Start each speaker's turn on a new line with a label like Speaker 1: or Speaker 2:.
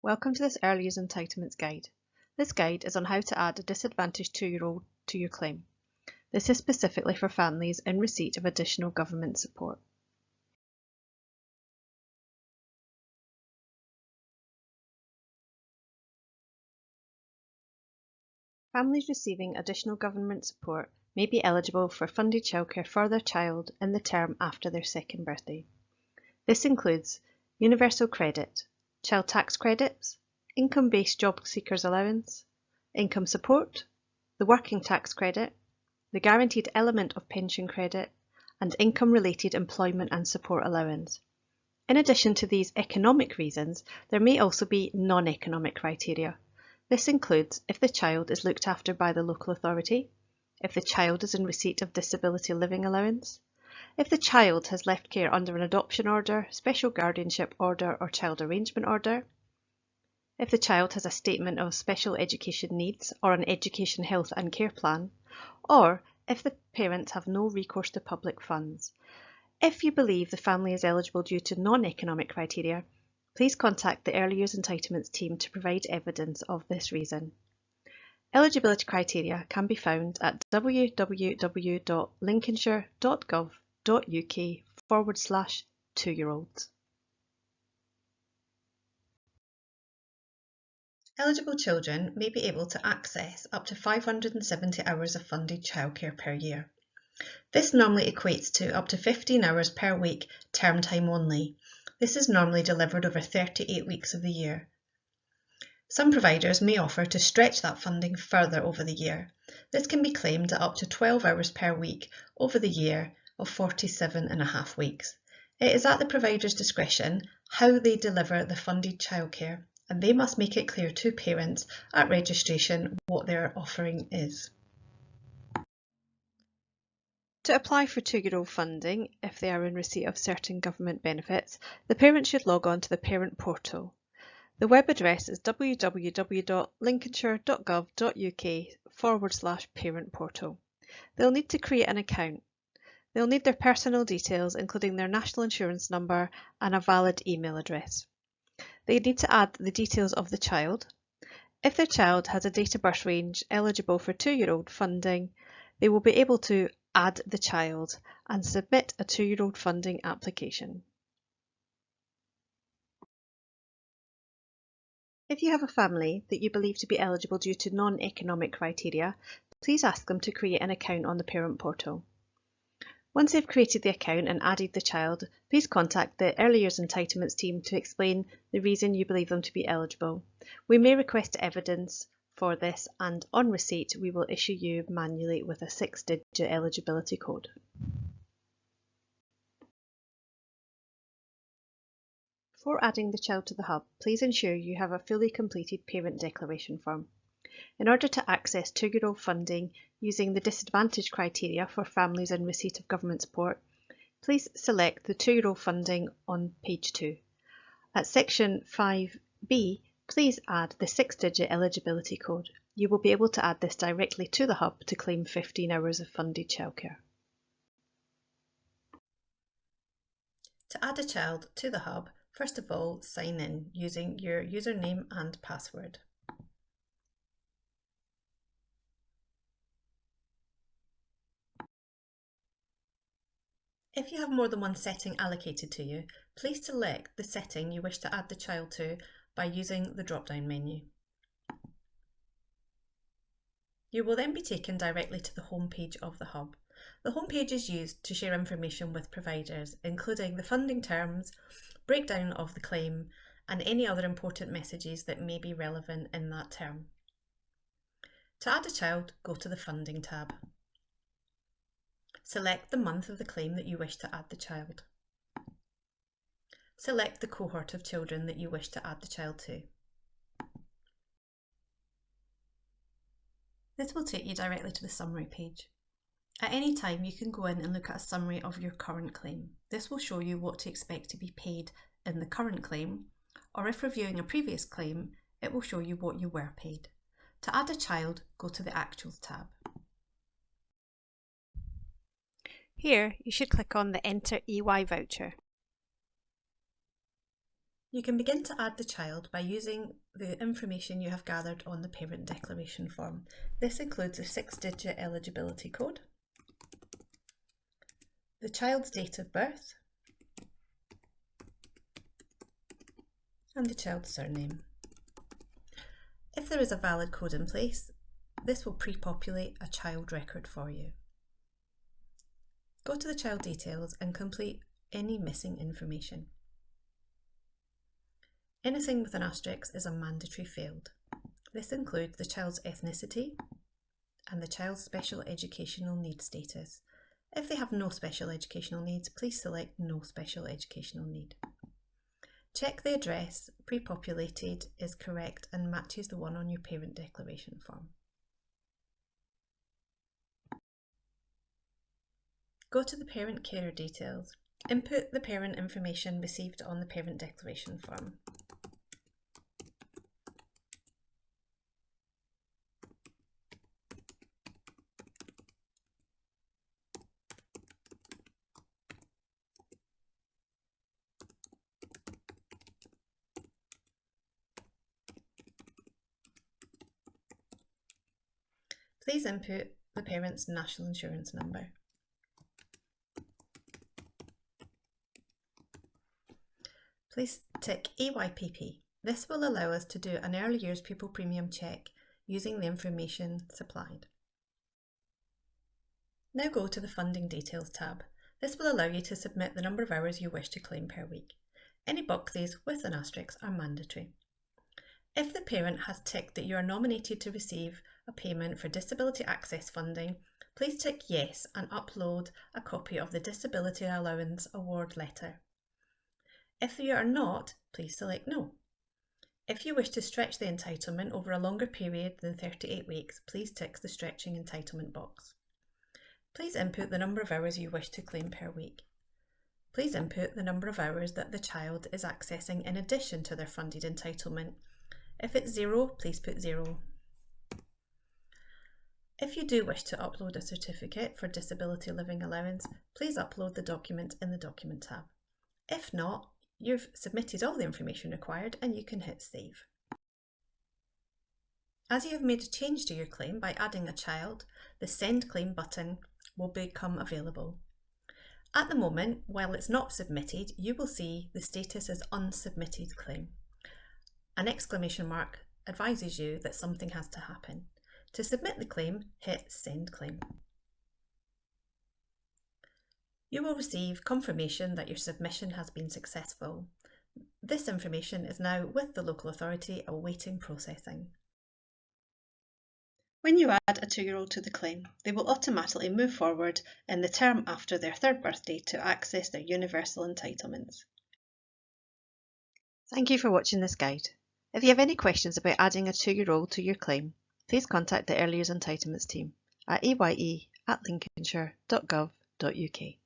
Speaker 1: Welcome to this Early Years Entitlements guide. This guide is on how to add a disadvantaged 2-year-old to your claim. This is specifically for families in receipt of additional government support. Families receiving additional government support may be eligible for funded childcare for their child in the term after their second birthday. This includes universal credit, child tax credits, income-based job seekers allowance, income support, the working tax credit, the guaranteed element of pension credit, and income-related employment and support allowance. In addition to these economic reasons, there may also be non-economic criteria. This includes if the child is looked after by the local authority, if the child is in receipt of disability living allowance, if the child has left care under an adoption order, special guardianship order or child arrangement order, if the child has a statement of special education needs or an education health and care plan, or if the parents have no recourse to public funds. If you believe the family is eligible due to non-economic criteria, please contact the Early Years Entitlements team to provide evidence of this reason. Eligibility criteria can be found at www.lincolnshire.gov.uk/2-year-olds. Eligible children may be able to access up to 570 hours of funded childcare per year. This normally equates to up to 15 hours per week, term time only. This is normally delivered over 38 weeks of the year. Some providers may offer to stretch that funding further over the year. This can be claimed at up to 12 hours per week over the year of 47.5 weeks. It is at the provider's discretion how they deliver the funded childcare, and they must make it clear to parents at registration what their offering is. To apply for 2-year-old funding, if they are in receipt of certain government benefits, the parent should log on to the parent portal. The web address is www.lincolnshire.gov.uk/parent portal. They'll need to create an account. They'll need their personal details, including their national insurance number and a valid email address. They need to add the details of the child. If their child has a date of birth range eligible for 2-year-old funding, they will be able to add the child and submit a 2-year-old funding application. If you have a family that you believe to be eligible due to non-economic criteria, please ask them to create an account on the parent portal. Once they've created the account and added the child, please contact the Early Years Entitlements team to explain the reason you believe them to be eligible. We may request evidence for this, and on receipt we will issue you manually with a 6-digit eligibility code. Before adding the child to the hub, please ensure you have a fully completed parent declaration form. In order to access 2-year-old funding using the disadvantage criteria for families in receipt of government support, please select the 2-year-old funding on page 2. At section 5B, please add the 6-digit eligibility code. You will be able to add this directly to the hub to claim 15 hours of funded childcare. To add a child to the hub, first of all, sign in using your username and password. If you have more than one setting allocated to you, please select the setting you wish to add the child to by using the drop-down menu. You will then be taken directly to the home page of the hub. The home page is used to share information with providers, including the funding terms, breakdown of the claim, and any other important messages that may be relevant in that term. To add a child, go to the Funding tab. Select the month of the claim that you wish to add the child. Select the cohort of children that you wish to add the child to. This will take you directly to the summary page. At any time, you can go in and look at a summary of your current claim. This will show you what to expect to be paid in the current claim, or if reviewing a previous claim, it will show you what you were paid. To add a child, go to the Actuals tab. Here, you should click on the Enter EY voucher. You can begin to add the child by using the information you have gathered on the parent declaration form. This includes a 6-digit eligibility code, the child's date of birth, and the child's surname. If there is a valid code in place, this will pre-populate a child record for you. Go to the child details and complete any missing information. Anything with an asterisk is a mandatory field. This includes the child's ethnicity and the child's special educational needs status. If they have no special educational needs, please select No Special Educational Need. Check the address pre-populated is correct and matches the one on your parent declaration form. Go to the parent carer details. Input the parent information received on the parent declaration form. Please input the parent's national insurance number. Please tick EYPP. This will allow us to do an early years pupil premium check using the information supplied. Now go to the Funding Details tab. This will allow you to submit the number of hours you wish to claim per week. Any boxes with an asterisk are mandatory. If the parent has ticked that you are nominated to receive a payment for disability access funding, please tick yes and upload a copy of the Disability Allowance Award letter. If you are not, please select no. If you wish to stretch the entitlement over a longer period than 38 weeks, please tick the stretching entitlement box. Please input the number of hours you wish to claim per week. Please input the number of hours that the child is accessing in addition to their funded entitlement. If it's 0, please put 0. If you do wish to upload a certificate for disability living allowance, please upload the document in the Document tab. If not, you've submitted all the information required and you can hit Save. As you have made a change to your claim by adding a child, the Send Claim button will become available. At the moment, while it's not submitted, you will see the status as Unsubmitted Claim. An exclamation mark advises you that something has to happen. To submit the claim, hit Send Claim. You will receive confirmation that your submission has been successful. This information is now with the local authority awaiting processing. When you add a 2-year-old to the claim, they will automatically move forward in the term after their 3rd birthday to access their universal entitlements. Thank you for watching this guide. If you have any questions about adding a 2-year-old to your claim, please contact the Early Years Entitlements team at eye@lincolnshire.gov.uk.